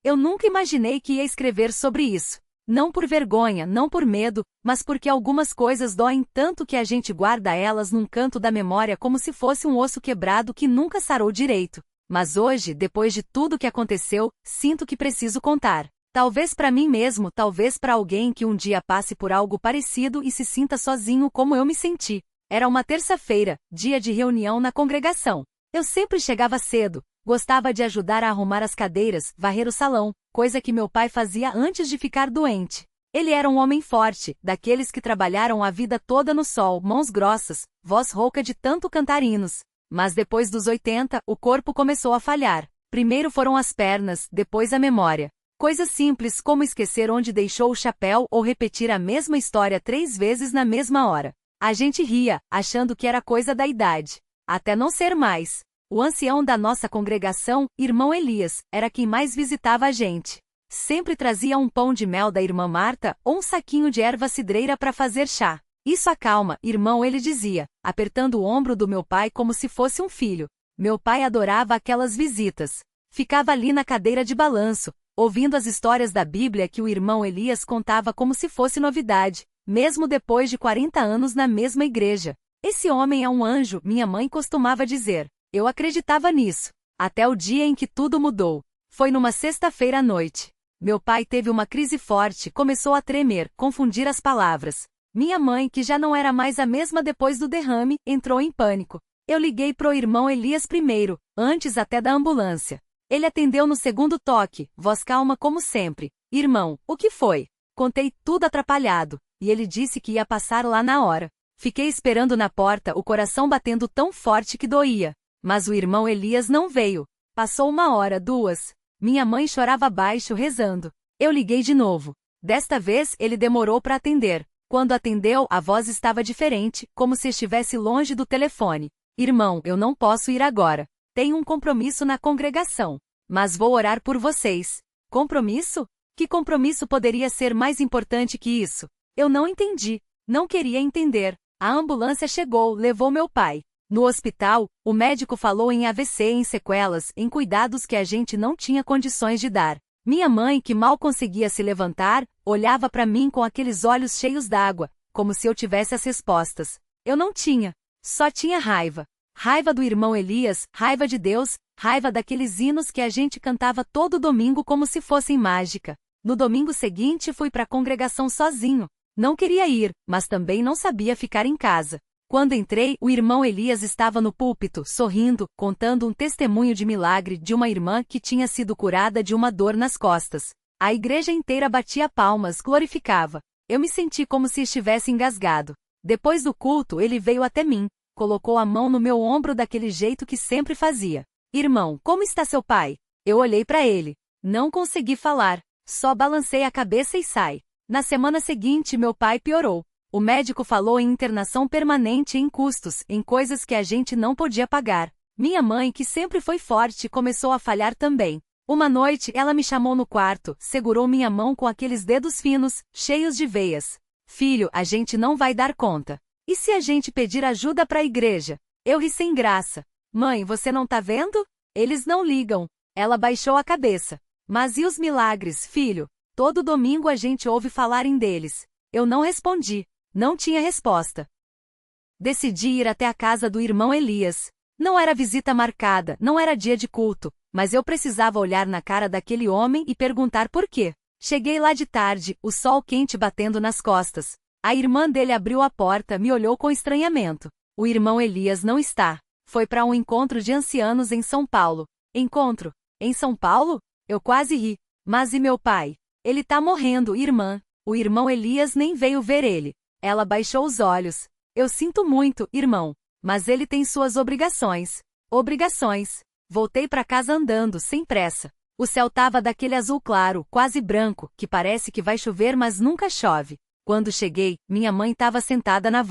Eu nunca imaginei que ia escrever sobre isso. Não por vergonha, não por medo, mas porque algumas coisas doem tanto que a gente guarda elas num canto da memória como se fosse um osso quebrado que nunca sarou direito. Mas hoje, depois de tudo que aconteceu, sinto que preciso contar. Talvez para mim mesmo, talvez para alguém que um dia passe por algo parecido e se sinta sozinho como eu me senti. Era uma terça-feira, dia de reunião na congregação. Eu sempre chegava cedo, gostava de ajudar a arrumar as cadeiras, varrer o salão, coisa que meu pai fazia antes de ficar doente. Ele era um homem forte, daqueles que trabalharam a vida toda no sol, mãos grossas, voz rouca de tanto cantar hinos. Mas depois dos 80, o corpo começou a falhar. Primeiro foram as pernas, depois a memória. Coisas simples como esquecer onde deixou o chapéu ou repetir a mesma história 3 vezes na mesma hora. A gente ria, achando que era coisa da idade. Até não ser mais. O ancião da nossa congregação, irmão Elias, era quem mais visitava a gente. Sempre trazia um pão de mel da irmã Marta ou um saquinho de erva cidreira para fazer chá. Isso acalma, irmão, ele dizia, apertando o ombro do meu pai como se fosse um filho. Meu pai adorava aquelas visitas. Ficava ali na cadeira de balanço, ouvindo as histórias da Bíblia que o irmão Elias contava como se fosse novidade, mesmo depois de 40 anos na mesma igreja. Esse homem é um anjo, minha mãe costumava dizer. Eu acreditava nisso. Até o dia em que tudo mudou. Foi numa sexta-feira à noite. Meu pai teve uma crise forte, começou a tremer, confundir as palavras. Minha mãe, que já não era mais a mesma depois do derrame, entrou em pânico. Eu liguei pro irmão Elias primeiro, antes até da ambulância. Ele atendeu no segundo toque, voz calma como sempre. Irmão, o que foi? Contei tudo atrapalhado, e ele disse que ia passar lá na hora. Fiquei esperando na porta, o coração batendo tão forte que doía. Mas o irmão Elias não veio. Passou 1 hora, 2. Minha mãe chorava baixo, rezando. Eu liguei de novo. Desta vez, ele demorou para atender. Quando atendeu, a voz estava diferente, como se estivesse longe do telefone. Irmão, eu não posso ir agora. Tenho um compromisso na congregação. Mas vou orar por vocês. Compromisso? Que compromisso poderia ser mais importante que isso? Eu não entendi. Não queria entender. A ambulância chegou, levou meu pai. No hospital, o médico falou em AVC, em sequelas, em cuidados que a gente não tinha condições de dar. Minha mãe, que mal conseguia se levantar, olhava para mim com aqueles olhos cheios d'água, como se eu tivesse as respostas. Eu não tinha. Só tinha raiva. Raiva do irmão Elias, raiva de Deus, raiva daqueles hinos que a gente cantava todo domingo como se fossem mágica. No domingo seguinte fui para a congregação sozinho. Não queria ir, mas também não sabia ficar em casa. Quando entrei, o irmão Elias estava no púlpito, sorrindo, contando um testemunho de milagre de uma irmã que tinha sido curada de uma dor nas costas. A igreja inteira batia palmas, glorificava. Eu me senti como se estivesse engasgado. Depois do culto, ele veio até mim, colocou a mão no meu ombro daquele jeito que sempre fazia. Irmão, como está seu pai? Eu olhei para ele. Não consegui falar, só balancei a cabeça e saí. Na semana seguinte, meu pai piorou. O médico falou em internação permanente em custos, em coisas que a gente não podia pagar. Minha mãe, que sempre foi forte, começou a falhar também. Uma noite, ela me chamou no quarto, segurou minha mão com aqueles dedos finos, cheios de veias. Filho, a gente não vai dar conta. E se a gente pedir ajuda para a igreja? Eu ri sem graça. Mãe, você não tá vendo? Eles não ligam. Ela baixou a cabeça. Mas e os milagres, filho? Todo domingo a gente ouve falarem deles. Eu não respondi. Não tinha resposta. Decidi ir até a casa do irmão Elias. Não era visita marcada, não era dia de culto, mas eu precisava olhar na cara daquele homem e perguntar por quê. Cheguei lá de tarde, o sol quente batendo nas costas. A irmã dele abriu a porta, me olhou com estranhamento. O irmão Elias não está. Foi para um encontro de ancianos em São Paulo. Encontro? Em São Paulo? Eu quase ri. Mas e meu pai? Ele tá morrendo, irmã. O irmão Elias nem veio ver ele. Ela baixou os olhos. Eu sinto muito, irmão. Mas ele tem suas obrigações. Obrigações. Voltei para casa andando, sem pressa. O céu tava daquele azul claro, quase branco, que parece que vai chover mas nunca chove. Quando cheguei, minha mãe estava sentada na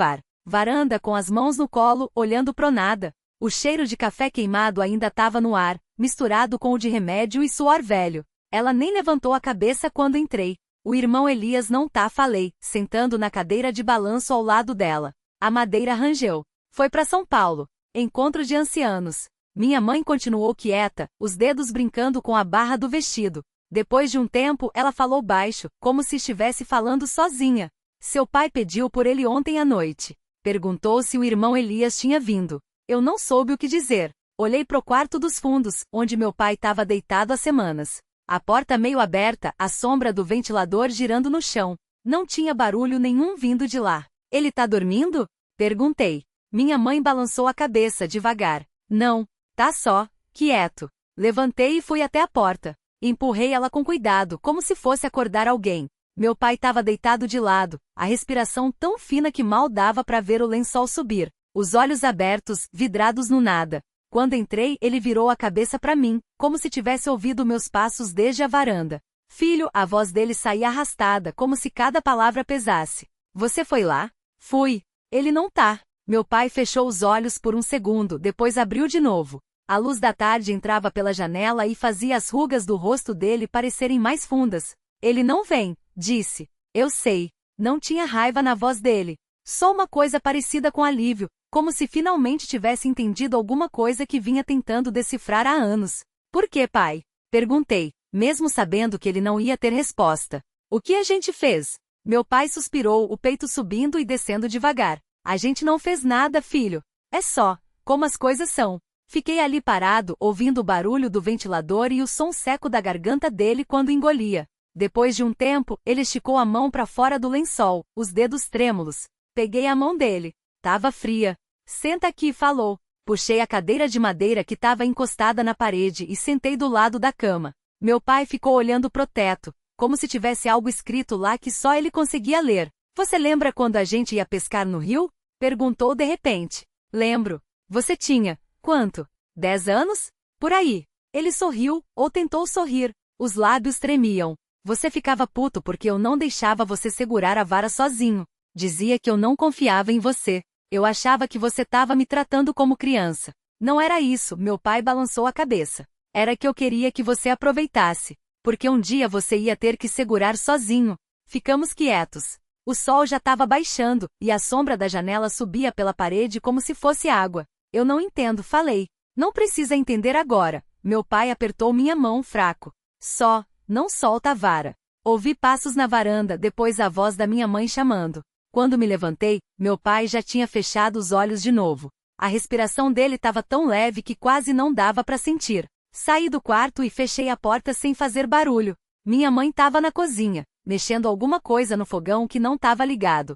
varanda com as mãos no colo, olhando pro nada. O cheiro de café queimado ainda estava no ar, misturado com o de remédio e suor velho. Ela nem levantou a cabeça quando entrei. O irmão Elias não tá, falei, sentando na cadeira de balanço ao lado dela. A madeira rangeu. Foi para São Paulo. Encontro de ancianos. Minha mãe continuou quieta, os dedos brincando com a barra do vestido. Depois de um tempo, ela falou baixo, como se estivesse falando sozinha. Seu pai pediu por ele ontem à noite. Perguntou se o irmão Elias tinha vindo. Eu não soube o que dizer. Olhei pro quarto dos fundos, onde meu pai estava deitado há semanas. A porta meio aberta, a sombra do ventilador girando no chão. Não tinha barulho nenhum vindo de lá. Ele tá dormindo? Perguntei. Minha mãe balançou a cabeça devagar. Não, tá só, quieto. Levantei e fui até a porta. Empurrei ela com cuidado, como se fosse acordar alguém. Meu pai estava deitado de lado, a respiração tão fina que mal dava para ver o lençol subir. Os olhos abertos, vidrados no nada. Quando entrei, ele virou a cabeça para mim, como se tivesse ouvido meus passos desde a varanda. Filho, a voz dele saía arrastada, como se cada palavra pesasse. Você foi lá? Fui. Ele não tá. Meu pai fechou os olhos por um segundo, depois abriu de novo. A luz da tarde entrava pela janela e fazia as rugas do rosto dele parecerem mais fundas. Ele não vem, disse. Eu sei. Não tinha raiva na voz dele. Só uma coisa parecida com alívio, como se finalmente tivesse entendido alguma coisa que vinha tentando decifrar há anos. Por que, pai? Perguntei, mesmo sabendo que ele não ia ter resposta. O que a gente fez? Meu pai suspirou, o peito subindo e descendo devagar. A gente não fez nada, filho. É só, como as coisas são. Fiquei ali parado, ouvindo o barulho do ventilador e o som seco da garganta dele quando engolia. Depois de um tempo, ele esticou a mão para fora do lençol, os dedos trêmulos. Peguei a mão dele. Tava fria. Senta aqui, falou. Puxei a cadeira de madeira que estava encostada na parede e sentei do lado da cama. Meu pai ficou olhando pro teto, como se tivesse algo escrito lá que só ele conseguia ler. Você lembra quando a gente ia pescar no rio? Perguntou de repente. Lembro. Você tinha, quanto? 10 anos? Por aí. Ele sorriu, ou tentou sorrir. Os lábios tremiam. Você ficava puto porque eu não deixava você segurar a vara sozinho. Dizia que eu não confiava em você. Eu achava que você estava me tratando como criança. Não era isso, meu pai balançou a cabeça. Era que eu queria que você aproveitasse. Porque um dia você ia ter que segurar sozinho. Ficamos quietos. O sol já estava baixando, e a sombra da janela subia pela parede como se fosse água. Eu não entendo, falei. Não precisa entender agora. Meu pai apertou minha mão fraco. Só, não solta a vara. Ouvi passos na varanda, depois a voz da minha mãe chamando. Quando me levantei, meu pai já tinha fechado os olhos de novo. A respiração dele estava tão leve que quase não dava para sentir. Saí do quarto e fechei a porta sem fazer barulho. Minha mãe estava na cozinha, mexendo alguma coisa no fogão que não estava ligado.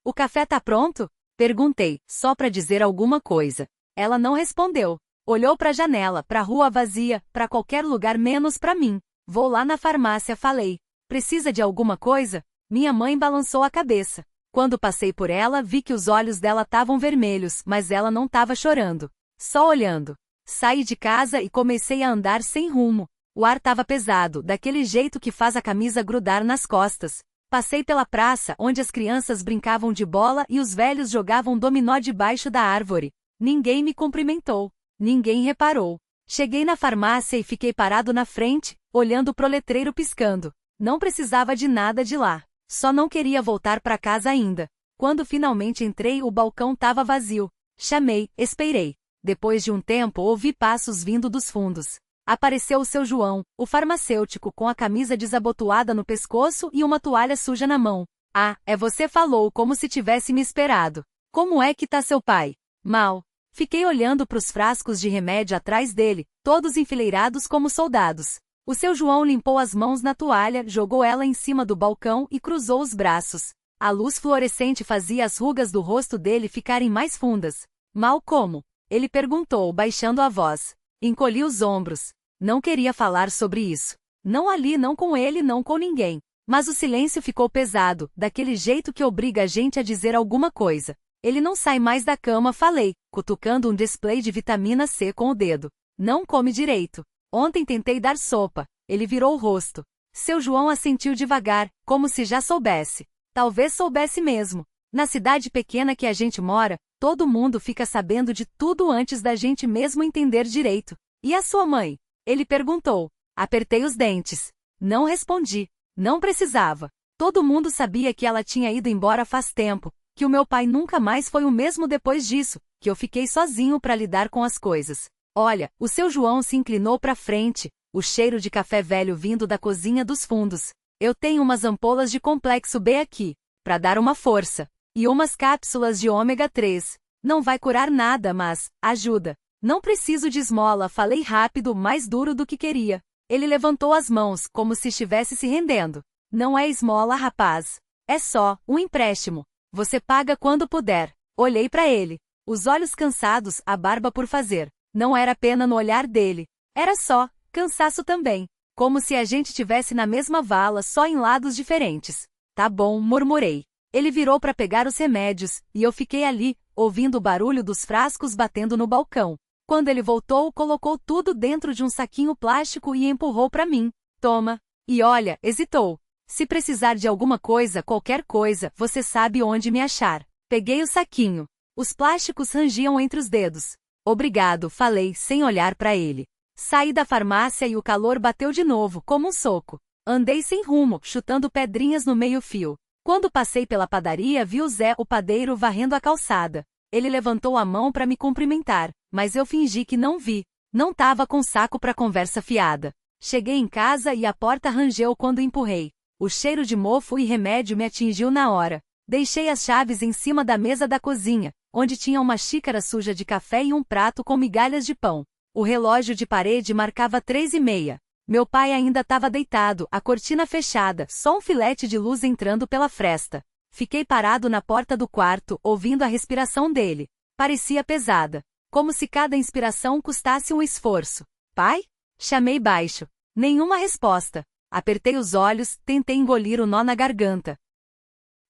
O café tá pronto? Perguntei, só para dizer alguma coisa. Ela não respondeu. Olhou para a janela, para a rua vazia, para qualquer lugar menos para mim. Vou lá na farmácia, falei. Precisa de alguma coisa? Minha mãe balançou a cabeça. Quando passei por ela, vi que os olhos dela estavam vermelhos, mas ela não estava chorando. Só olhando. Saí de casa e comecei a andar sem rumo. O ar estava pesado, daquele jeito que faz a camisa grudar nas costas. Passei pela praça, onde as crianças brincavam de bola e os velhos jogavam dominó debaixo da árvore. Ninguém me cumprimentou. Ninguém reparou. Cheguei na farmácia e fiquei parado na frente, olhando pro letreiro piscando. Não precisava de nada de lá. Só não queria voltar para casa ainda. Quando finalmente entrei, o balcão estava vazio. Chamei, esperei. Depois de um tempo, ouvi passos vindo dos fundos. Apareceu o seu João, o farmacêutico, com a camisa desabotoada no pescoço e uma toalha suja na mão. Ah, é você, falou, como se tivesse me esperado. Como é que tá seu pai? Mal. Fiquei olhando para os frascos de remédio atrás dele, todos enfileirados como soldados. O seu João limpou as mãos na toalha, jogou ela em cima do balcão e cruzou os braços. A luz fluorescente fazia as rugas do rosto dele ficarem mais fundas. Mal como? Ele perguntou, baixando a voz. Encolhi os ombros. Não queria falar sobre isso. Não ali, não com ele, não com ninguém. Mas o silêncio ficou pesado, daquele jeito que obriga a gente a dizer alguma coisa. Ele não sai mais da cama, falei, cutucando um display de vitamina C com o dedo. Não come direito. Ontem tentei dar sopa. Ele virou o rosto. Seu João assentiu devagar, como se já soubesse. Talvez soubesse mesmo. Na cidade pequena que a gente mora, todo mundo fica sabendo de tudo antes da gente mesmo entender direito. E a sua mãe? Ele perguntou. Apertei os dentes. Não respondi. Não precisava. Todo mundo sabia que ela tinha ido embora faz tempo, que o meu pai nunca mais foi o mesmo depois disso, que eu fiquei sozinho para lidar com as coisas. Olha, o seu João se inclinou para frente, o cheiro de café velho vindo da cozinha dos fundos. Eu tenho umas ampolas de complexo B aqui, para dar uma força. E umas cápsulas de ômega 3. Não vai curar nada, mas ajuda. Não preciso de esmola, falei rápido, mais duro do que queria. Ele levantou as mãos, como se estivesse se rendendo. Não é esmola, rapaz. É só um empréstimo. Você paga quando puder. Olhei para ele. Os olhos cansados, a barba por fazer. Não era pena no olhar dele. Era só cansaço também. Como se a gente tivesse na mesma vala, só em lados diferentes. Tá bom, murmurei. Ele virou para pegar os remédios, e eu fiquei ali, ouvindo o barulho dos frascos batendo no balcão. Quando ele voltou, colocou tudo dentro de um saquinho plástico e empurrou para mim. Toma. E olha, hesitou. Se precisar de alguma coisa, qualquer coisa, você sabe onde me achar. Peguei o saquinho. Os plásticos rangiam entre os dedos. Obrigado, falei, sem olhar para ele. Saí da farmácia e o calor bateu de novo, como um soco. Andei sem rumo, chutando pedrinhas no meio-fio. Quando passei pela padaria, vi o Zé, o padeiro, varrendo a calçada. Ele levantou a mão para me cumprimentar, mas eu fingi que não vi. Não tava com saco para conversa fiada. Cheguei em casa e a porta rangeu quando empurrei. O cheiro de mofo e remédio me atingiu na hora. Deixei as chaves em cima da mesa da cozinha, onde tinha uma xícara suja de café e um prato com migalhas de pão. O relógio de parede marcava 3:30. Meu pai ainda estava deitado, a cortina fechada, só um filete de luz entrando pela fresta. Fiquei parado na porta do quarto, ouvindo a respiração dele. Parecia pesada. Como se cada inspiração custasse um esforço. Pai? Chamei baixo. Nenhuma resposta. Apertei os olhos, tentei engolir o nó na garganta.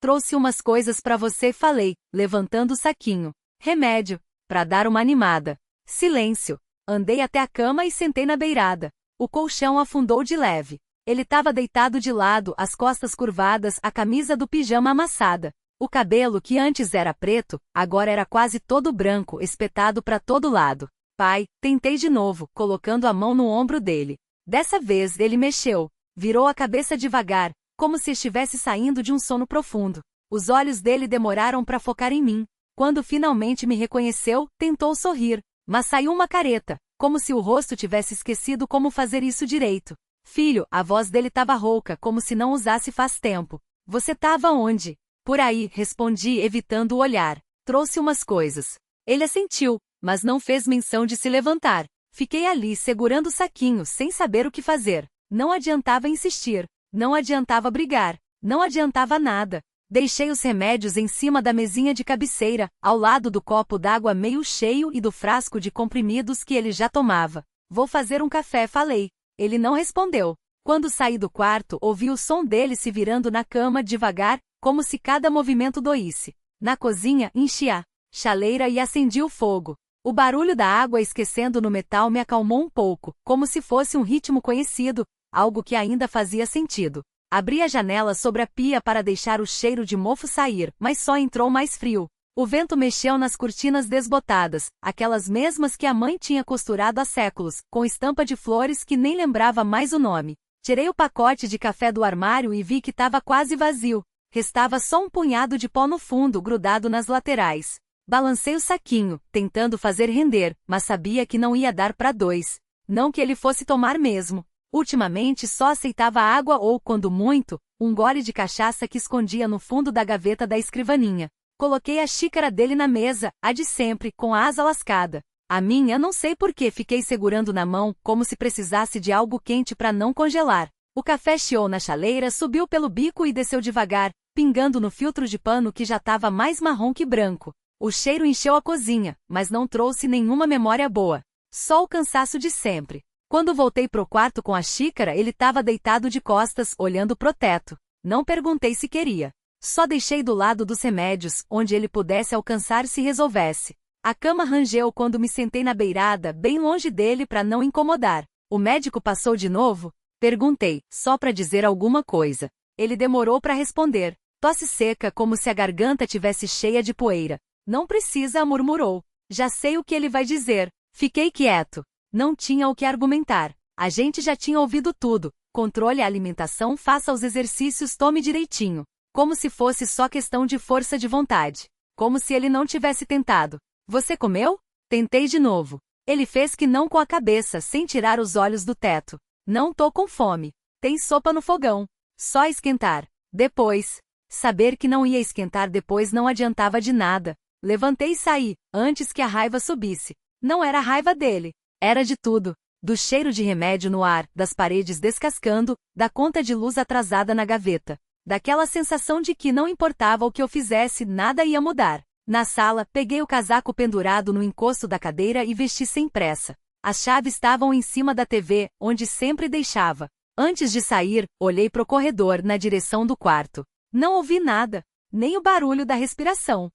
Trouxe umas coisas para você, falei, levantando o saquinho. Remédio. Para dar uma animada. Silêncio. Andei até a cama e sentei na beirada. O colchão afundou de leve. Ele estava deitado de lado, as costas curvadas, a camisa do pijama amassada. O cabelo, que antes era preto, agora era quase todo branco, espetado para todo lado. Pai, tentei de novo, colocando a mão no ombro dele. Dessa vez ele mexeu. Virou a cabeça devagar, como se estivesse saindo de um sono profundo. Os olhos dele demoraram para focar em mim. Quando finalmente me reconheceu, tentou sorrir, mas saiu uma careta, como se o rosto tivesse esquecido como fazer isso direito. Filho, a voz dele estava rouca, como se não usasse faz tempo. Você estava onde? Por aí, respondi, evitando o olhar. Trouxe umas coisas. Ele assentiu, mas não fez menção de se levantar. Fiquei ali, segurando o saquinho, sem saber o que fazer. Não adiantava insistir. Não adiantava brigar. Não adiantava nada. Deixei os remédios em cima da mesinha de cabeceira, ao lado do copo d'água meio cheio e do frasco de comprimidos que ele já tomava. Vou fazer um café, falei. Ele não respondeu. Quando saí do quarto, ouvi o som dele se virando na cama devagar, como se cada movimento doísse. Na cozinha, enchi a chaleira e acendi o fogo. O barulho da água esquecendo no metal me acalmou um pouco, como se fosse um ritmo conhecido, algo que ainda fazia sentido. Abri a janela sobre a pia para deixar o cheiro de mofo sair, mas só entrou mais frio. O vento mexeu nas cortinas desbotadas, aquelas mesmas que a mãe tinha costurado há séculos, com estampa de flores que nem lembrava mais o nome. Tirei o pacote de café do armário e vi que estava quase vazio. Restava só um punhado de pó no fundo, grudado nas laterais. Balancei o saquinho, tentando fazer render, mas sabia que não ia dar para 2. Não que ele fosse tomar mesmo. Ultimamente só aceitava água ou, quando muito, um gole de cachaça que escondia no fundo da gaveta da escrivaninha. Coloquei a xícara dele na mesa, a de sempre, com a asa lascada. A minha não sei por que fiquei segurando na mão, como se precisasse de algo quente para não congelar. O café chiou na chaleira, subiu pelo bico e desceu devagar, pingando no filtro de pano que já estava mais marrom que branco. O cheiro encheu a cozinha, mas não trouxe nenhuma memória boa. Só o cansaço de sempre. Quando voltei pro quarto com a xícara, ele estava deitado de costas, olhando pro teto. Não perguntei se queria. Só deixei do lado dos remédios, onde ele pudesse alcançar se resolvesse. A cama rangeu quando me sentei na beirada, bem longe dele para não incomodar. O médico passou de novo? Perguntei, só para dizer alguma coisa. Ele demorou para responder. Tosse seca, como se a garganta tivesse cheia de poeira. Não precisa, murmurou. Já sei o que ele vai dizer. Fiquei quieto. Não tinha o que argumentar. A gente já tinha ouvido tudo. Controle a alimentação, faça os exercícios, tome direitinho. Como se fosse só questão de força de vontade. Como se ele não tivesse tentado. Você comeu? Tentei de novo. Ele fez que não com a cabeça, sem tirar os olhos do teto. Não tô com fome. Tem sopa no fogão. Só esquentar. Depois. Saber que não ia esquentar depois não adiantava de nada. Levantei e saí, antes que a raiva subisse. Não era raiva dele. Era de tudo. Do cheiro de remédio no ar, das paredes descascando, da conta de luz atrasada na gaveta. Daquela sensação de que não importava o que eu fizesse, nada ia mudar. Na sala, peguei o casaco pendurado no encosto da cadeira e vesti sem pressa. As chaves estavam em cima da TV, onde sempre deixava. Antes de sair, olhei pro corredor, na direção do quarto. Não ouvi nada, nem o barulho da respiração.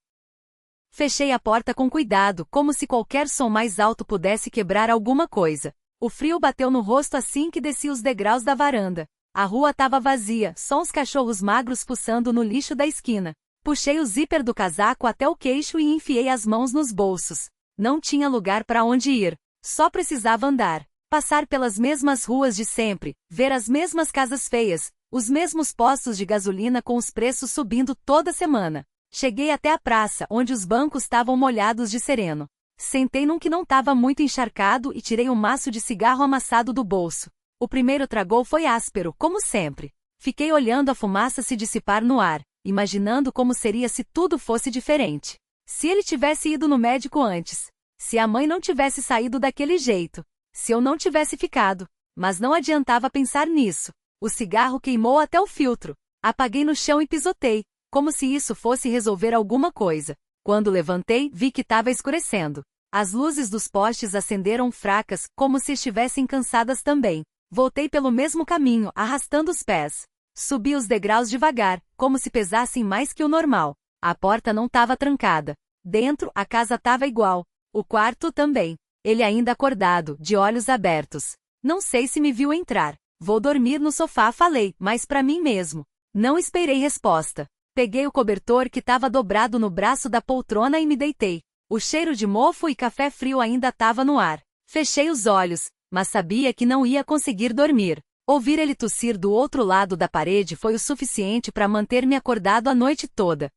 Fechei a porta com cuidado, como se qualquer som mais alto pudesse quebrar alguma coisa. O frio bateu no rosto assim que desci os degraus da varanda. A rua estava vazia, só uns cachorros magros fuçando no lixo da esquina. Puxei o zíper do casaco até o queixo e enfiei as mãos nos bolsos. Não tinha lugar para onde ir. Só precisava andar. Passar pelas mesmas ruas de sempre, ver as mesmas casas feias, os mesmos postos de gasolina com os preços subindo toda semana. Cheguei até a praça, onde os bancos estavam molhados de sereno. Sentei num que não estava muito encharcado e tirei um maço de cigarro amassado do bolso. O primeiro tragol foi áspero, como sempre. Fiquei olhando a fumaça se dissipar no ar, imaginando como seria se tudo fosse diferente. Se ele tivesse ido no médico antes. Se a mãe não tivesse saído daquele jeito. Se eu não tivesse ficado. Mas não adiantava pensar nisso. O cigarro queimou até o filtro. Apaguei no chão e pisotei, como se isso fosse resolver alguma coisa. Quando levantei, vi que estava escurecendo. As luzes dos postes acenderam fracas, como se estivessem cansadas também. Voltei pelo mesmo caminho, arrastando os pés. Subi os degraus devagar, como se pesassem mais que o normal. A porta não estava trancada. Dentro, a casa estava igual. O quarto também. Ele ainda acordado, de olhos abertos. Não sei se me viu entrar. Vou dormir no sofá, falei, mas para mim mesmo. Não esperei resposta. Peguei o cobertor que estava dobrado no braço da poltrona e me deitei. O cheiro de mofo e café frio ainda estava no ar. Fechei os olhos, mas sabia que não ia conseguir dormir. Ouvir ele tossir do outro lado da parede foi o suficiente para manter-me acordado a noite toda.